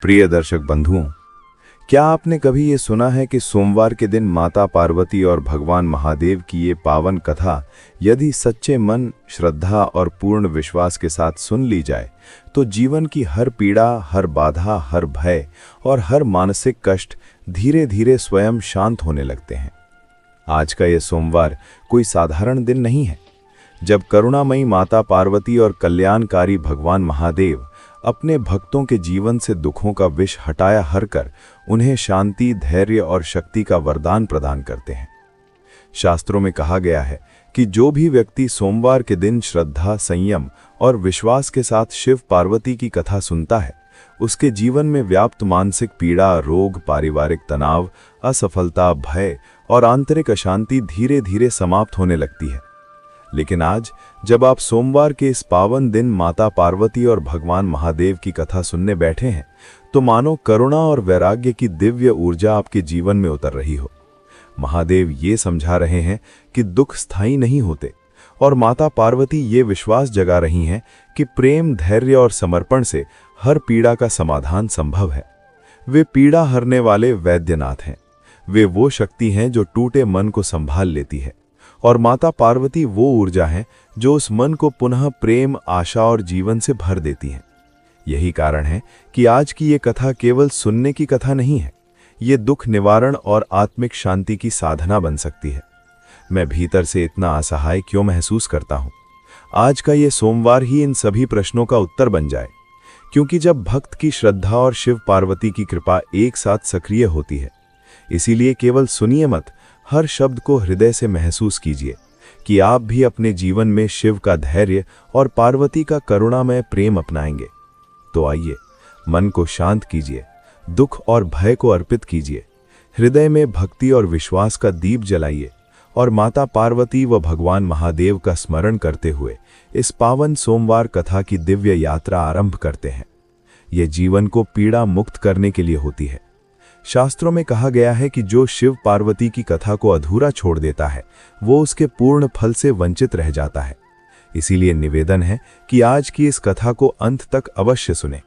प्रिय दर्शक बंधुओं, क्या आपने कभी ये सुना है कि सोमवार के दिन माता पार्वती और भगवान महादेव की ये पावन कथा यदि सच्चे मन, श्रद्धा और पूर्ण विश्वास के साथ सुन ली जाए तो जीवन की हर पीड़ा, हर बाधा, हर भय और हर मानसिक कष्ट धीरे धीरे स्वयं शांत होने लगते हैं। आज का ये सोमवार कोई साधारण दिन नहीं है। जब करुणामयी माता पार्वती और कल्याणकारी भगवान महादेव अपने भक्तों के जीवन से दुखों का विष हटाया हरकर उन्हें शांति, धैर्य और शक्ति का वरदान प्रदान करते हैं। शास्त्रों में कहा गया है कि जो भी व्यक्ति सोमवार के दिन श्रद्धा, संयम और विश्वास के साथ शिव पार्वती की कथा सुनता है, उसके जीवन में व्याप्त मानसिक पीड़ा, रोग, पारिवारिक तनाव, असफलता, भय और आंतरिक अशांति धीरे धीरे समाप्त होने लगती है। लेकिन आज जब आप सोमवार के इस पावन दिन माता पार्वती और भगवान महादेव की कथा सुनने बैठे हैं, तो मानो करुणा और वैराग्य की दिव्य ऊर्जा आपके जीवन में उतर रही हो। महादेव ये समझा रहे हैं कि दुख स्थायी नहीं होते और माता पार्वती ये विश्वास जगा रही हैं कि प्रेम, धैर्य और समर्पण से हर पीड़ा का समाधान संभव है। वे पीड़ा हरने वाले वैद्यनाथ हैं। वे वो शक्ति हैं जो टूटे मन को संभाल लेती है, और माता पार्वती वो ऊर्जा है जो उस मन को पुनः प्रेम, आशा और जीवन से भर देती हैं। यही कारण है कि आज की ये कथा केवल सुनने की कथा नहीं है, ये दुख निवारण और आत्मिक शांति की साधना बन सकती है। मैं भीतर से इतना असहाय क्यों महसूस करता हूँ? आज का ये सोमवार ही इन सभी प्रश्नों का उत्तर बन जाए, क्योंकि जब भक्त की श्रद्धा और शिव पार्वती की कृपा एक साथ सक्रिय होती है। इसीलिए केवल सुनिए मत, हर शब्द को हृदय से महसूस कीजिए कि आप भी अपने जीवन में शिव का धैर्य और पार्वती का करुणामय प्रेम अपनाएंगे। तो आइए, मन को शांत कीजिए, दुख और भय को अर्पित कीजिए, हृदय में भक्ति और विश्वास का दीप जलाइए और माता पार्वती व भगवान महादेव का स्मरण करते हुए इस पावन सोमवार कथा की दिव्य यात्रा आरंभ करते हैं। ये जीवन को पीड़ा मुक्त करने के लिए होती है। शास्त्रों में कहा गया है कि जो शिव पार्वती की कथा को अधूरा छोड़ देता है, वो उसके पूर्ण फल से वंचित रह जाता है। इसीलिए निवेदन है कि आज की इस कथा को अंत तक अवश्य सुने।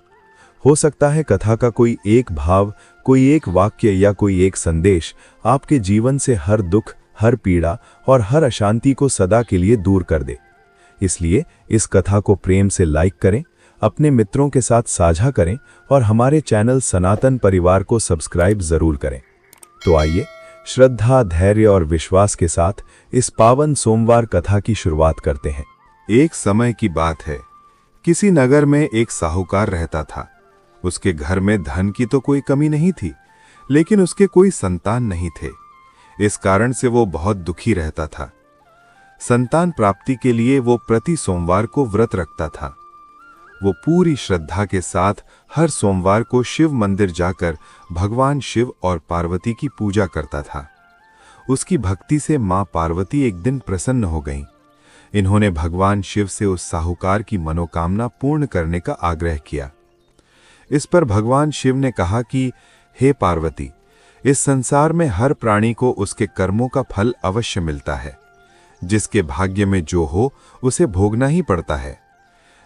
हो सकता है कथा का कोई एक भाव, कोई एक वाक्य या कोई एक संदेश आपके जीवन से हर दुख, हर पीड़ा और हर अशांति को सदा के लिए दूर कर दे। इसलिए इस कथा को प्रेम से लाइक करें, अपने मित्रों के साथ साझा करें और हमारे चैनल सनातन परिवार को सब्सक्राइब जरूर करें। तो आइए, श्रद्धा, धैर्य और विश्वास के साथ इस पावन सोमवार कथा की शुरुआत करते हैं। एक समय की बात है, किसी नगर में एक साहूकार रहता था। उसके घर में धन की तो कोई कमी नहीं थी, लेकिन उसके कोई संतान नहीं थे। इस कारण से वो बहुत दुखी रहता था। संतान प्राप्ति के लिए वो प्रति सोमवार को व्रत रखता था। वो पूरी श्रद्धा के साथ हर सोमवार को शिव मंदिर जाकर भगवान शिव और पार्वती की पूजा करता था। उसकी भक्ति से मां पार्वती एक दिन प्रसन्न हो गईं। इन्होंने भगवान शिव से उस साहूकार की मनोकामना पूर्ण करने का आग्रह किया। इस पर भगवान शिव ने कहा कि हे पार्वती, इस संसार में हर प्राणी को उसके कर्मों का फल अवश्य मिलता है। जिसके भाग्य में जो हो उसे भोगना ही पड़ता है।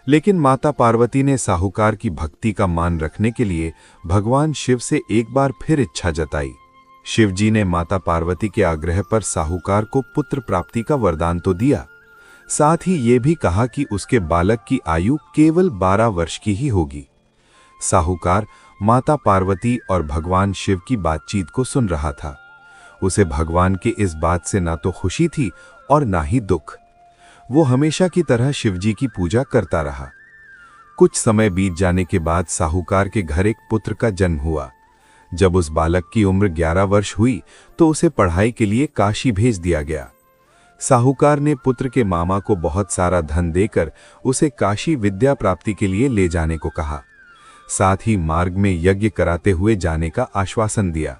लेकिन माता पार्वती ने साहूकार की भक्ति का मान रखने के लिए भगवान शिव से एक बार फिर इच्छा जताई। शिवजी ने माता पार्वती के आग्रह पर साहूकार को पुत्र प्राप्ति का वरदान तो दिया, साथ ही ये भी कहा कि उसके बालक की आयु केवल 12 वर्ष की ही होगी। साहूकार माता पार्वती और भगवान शिव की बातचीत को सुन रहा था। उसे भगवान के इस बात से ना तो खुशी थी और ना ही दुख। वो हमेशा की तरह शिवजी की पूजा करता रहा। कुछ समय बीत जाने के बाद साहूकार के घर एक पुत्र का जन्म हुआ। जब उस बालक की उम्र 11 वर्ष हुई तो उसे पढ़ाई के लिए काशी भेज दिया गया। साहूकार ने पुत्र के मामा को बहुत सारा धन देकर उसे काशी विद्या प्राप्ति के लिए ले जाने को कहा। साथ ही मार्ग में यज्ञ कराते हुए जाने का आश्वासन दिया।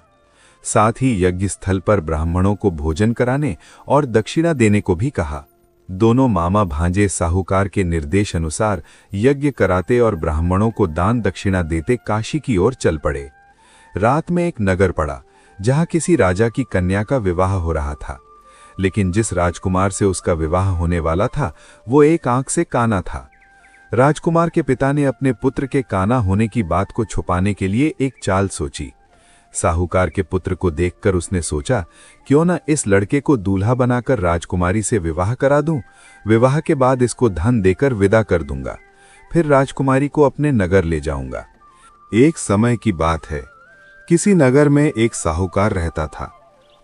साथ ही यज्ञ स्थल पर ब्राह्मणों को भोजन कराने और दक्षिणा देने को भी कहा। दोनों मामा भांजे साहूकार के निर्देश अनुसार यज्ञ कराते और ब्राह्मणों को दान दक्षिणा देते काशी की ओर चल पड़े। रात में एक नगर पड़ा जहां किसी राजा की कन्या का विवाह हो रहा था। लेकिन जिस राजकुमार से उसका विवाह होने वाला था वो एक आंख से काना था। राजकुमार के पिता ने अपने पुत्र के काना होने की बात को छुपाने के लिए एक चाल सोची। साहूकार के पुत्र को देखकर उसने सोचा, क्यों न इस लड़के को दूल्हा बनाकर राजकुमारी से विवाह करा दूं। विवाह के बाद इसको धन देकर विदा कर दूंगा, फिर राजकुमारी को अपने नगर ले जाऊंगा। एक समय की बात है, किसी नगर में एक साहूकार रहता था।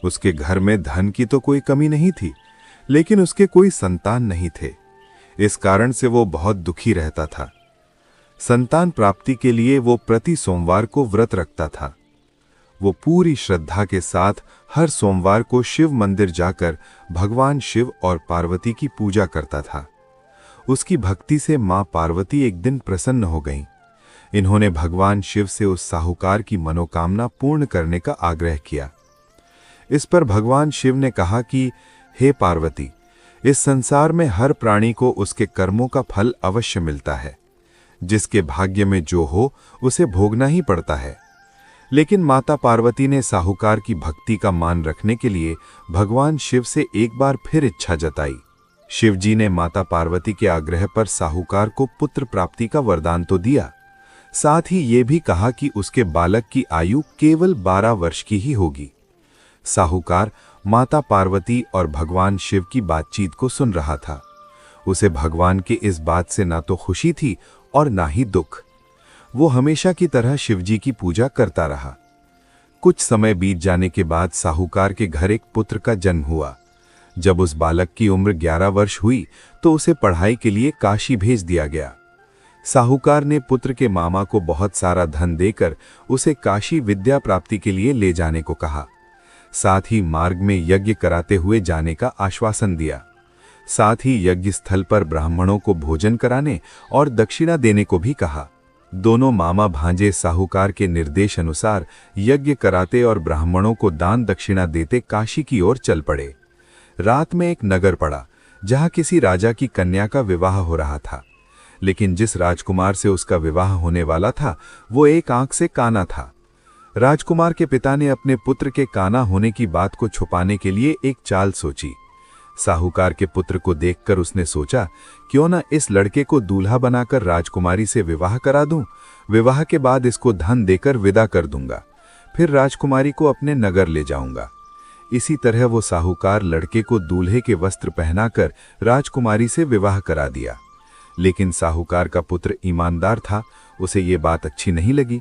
उसके घर में धन की तो कोई कमी नहीं थी, लेकिन उसके कोई संतान नहीं थे। इस कारण से वो बहुत दुखी रहता था। संतान प्राप्ति के लिए वो प्रति सोमवार को व्रत रखता था। वो पूरी श्रद्धा के साथ हर सोमवार को शिव मंदिर जाकर भगवान शिव और पार्वती की पूजा करता था। उसकी भक्ति से मां पार्वती एक दिन प्रसन्न हो गईं। इन्होंने भगवान शिव से उस साहूकार की मनोकामना पूर्ण करने का आग्रह किया। इस पर भगवान शिव ने कहा कि हे पार्वती, इस संसार में हर प्राणी को उसके कर्मों का फल अवश्य मिलता है। जिसके भाग्य में जो हो उसे भोगना ही पड़ता है। लेकिन माता पार्वती ने साहूकार की भक्ति का मान रखने के लिए भगवान शिव से एक बार फिर इच्छा जताई। शिवजी ने माता पार्वती के आग्रह पर साहूकार को पुत्र प्राप्ति का वरदान तो दिया, साथ ही ये भी कहा कि उसके बालक की आयु केवल 12 वर्ष की ही होगी। साहूकार माता पार्वती और भगवान शिव की बातचीत को सुन रहा था। उसे भगवान के इस बात से ना तो खुशी थी और ना ही दुख। वो हमेशा की तरह शिवजी की पूजा करता रहा। कुछ समय बीत जाने के बाद साहूकार के घर एक पुत्र का जन्म हुआ। जब उस बालक की उम्र 11 वर्ष हुई तो उसे पढ़ाई के लिए काशी भेज दिया गया। साहूकार ने पुत्र के मामा को बहुत सारा धन देकर उसे काशी विद्या प्राप्ति के लिए ले जाने को कहा। साथ ही मार्ग में यज्ञ कराते हुए जाने का आश्वासन दिया। साथ ही यज्ञ स्थल पर ब्राह्मणों को भोजन कराने और दक्षिणा देने को भी कहा। दोनों मामा भांजे साहूकार के निर्देश अनुसार यज्ञ कराते और ब्राह्मणों को दान दक्षिणा देते काशी की ओर चल पड़े। रात में एक नगर पड़ा जहां किसी राजा की कन्या का विवाह हो रहा था। लेकिन जिस राजकुमार से उसका विवाह होने वाला था वो एक आंख से काना था। राजकुमार के पिता ने अपने पुत्र के काना होने की बात को छुपाने के लिए एक चाल सोची। साहूकार के पुत्र को देखकर उसने सोचा, क्यों न इस लड़के को दूल्हा बनाकर राजकुमारी से विवाह करा दूं। विवाह के बाद इसको धन देकर विदा कर दूंगा, फिर राजकुमारी को अपने नगर ले जाऊंगा। इसी तरह वो साहूकार लड़के को दूल्हे के वस्त्र पहनाकर राजकुमारी से विवाह करा दिया। लेकिन साहूकार का पुत्र ईमानदार था, उसे ये बात अच्छी नहीं लगी।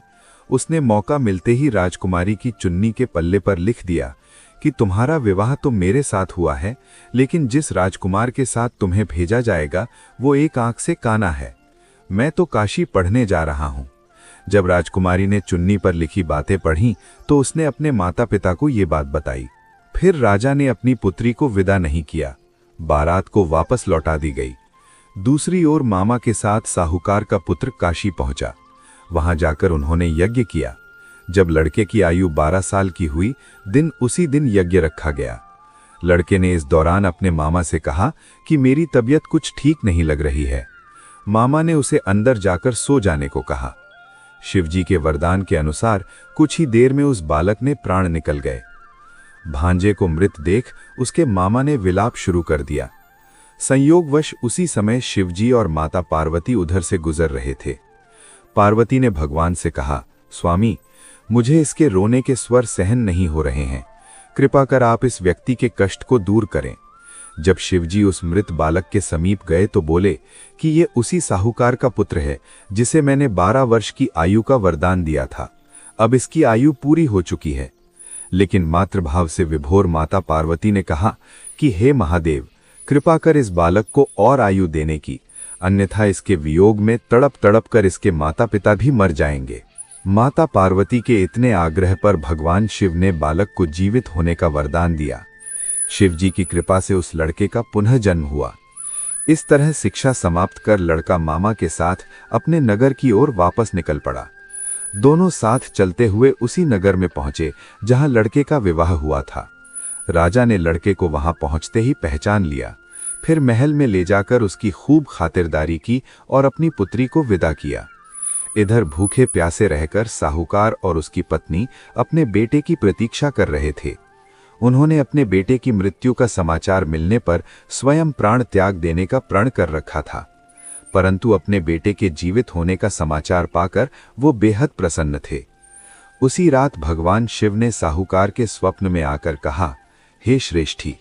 उसने मौका मिलते ही राजकुमारी की चुन्नी के पल्ले पर लिख दिया कि तुम्हारा विवाह तो मेरे साथ हुआ है, लेकिन जिस राजकुमार के साथ तुम्हें भेजा जाएगा वो एक आंख से काना है। मैं तो काशी पढ़ने जा रहा हूं। जब राजकुमारी ने चुन्नी पर लिखी बातें पढ़ीं तो उसने अपने माता पिता को ये बात बताई। फिर राजा ने अपनी पुत्री को विदा नहीं किया। बारात को वापस लौटा दी गई। दूसरी ओर मामा के साथ साहूकार का पुत्र काशी पहुंचा। वहां जाकर उन्होंने यज्ञ किया। जब लड़के की आयु 12 साल की हुई, उसी दिन यज्ञ रखा गया। लड़के ने इस दौरान अपने मामा से कहा कि मेरी तबीयत कुछ ठीक नहीं लग रही है। मामा ने उसे अंदर जाकर सो जाने को कहा। शिवजी के वरदान के अनुसार कुछ ही देर में उस बालक ने प्राण निकल गए। भांजे को मृत देख उसके मामा ने विलाप शुरू कर दिया। संयोगवश उसी समय शिवजी और माता पार्वती उधर से गुजर रहे थे। पार्वती ने भगवान से कहा, स्वामी, मुझे इसके रोने के स्वर सहन नहीं हो रहे हैं। कृपा कर आप इस व्यक्ति के कष्ट को दूर करें। जब शिवजी उस मृत बालक के समीप गए तो बोले कि ये उसी साहूकार का पुत्र है जिसे मैंने 12 वर्ष की आयु का वरदान दिया था। अब इसकी आयु पूरी हो चुकी है। लेकिन मातृभाव से विभोर माता पार्वती ने कहा कि हे महादेव, कृपा कर इस बालक को और आयु देने की, अन्यथा इसके वियोग में तड़प तड़प कर इसके माता पिता भी मर जाएंगे। माता पार्वती के इतने आग्रह पर भगवान शिव ने बालक को जीवित होने का वरदान दिया। शिवजी की कृपा से उस लड़के का पुनः जन्म हुआ। इस तरह शिक्षा समाप्त कर लड़का मामा के साथ अपने नगर की ओर वापस निकल पड़ा। दोनों साथ चलते हुए उसी नगर में पहुंचे जहां लड़के का विवाह हुआ था। राजा ने लड़के को वहां पहुंचते ही पहचान लिया। फिर महल में ले जाकर उसकी खूब खातिरदारी की और अपनी पुत्री को विदा किया। इधर भूखे प्यासे रहकर साहूकार और उसकी पत्नी अपने बेटे की प्रतीक्षा कर रहे थे। उन्होंने अपने बेटे की मृत्यु का समाचार मिलने पर स्वयं प्राण त्याग देने का प्रण कर रखा था। परंतु अपने बेटे के जीवित होने का समाचार पाकर वो बेहद प्रसन्न थे। उसी रात भगवान शिव ने साहूकार के स्वप्न में आकर कहा, हे श्रेष्ठी,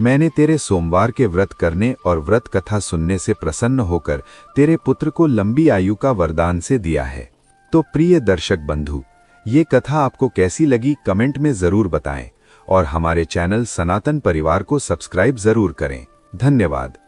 मैंने तेरे सोमवार के व्रत करने और व्रत कथा सुनने से प्रसन्न होकर तेरे पुत्र को लंबी आयु का वरदान से दिया है। तो प्रिय दर्शक बंधु, ये कथा आपको कैसी लगी कमेंट में जरूर बताएं और हमारे चैनल सनातन परिवार को सब्सक्राइब जरूर करें। धन्यवाद।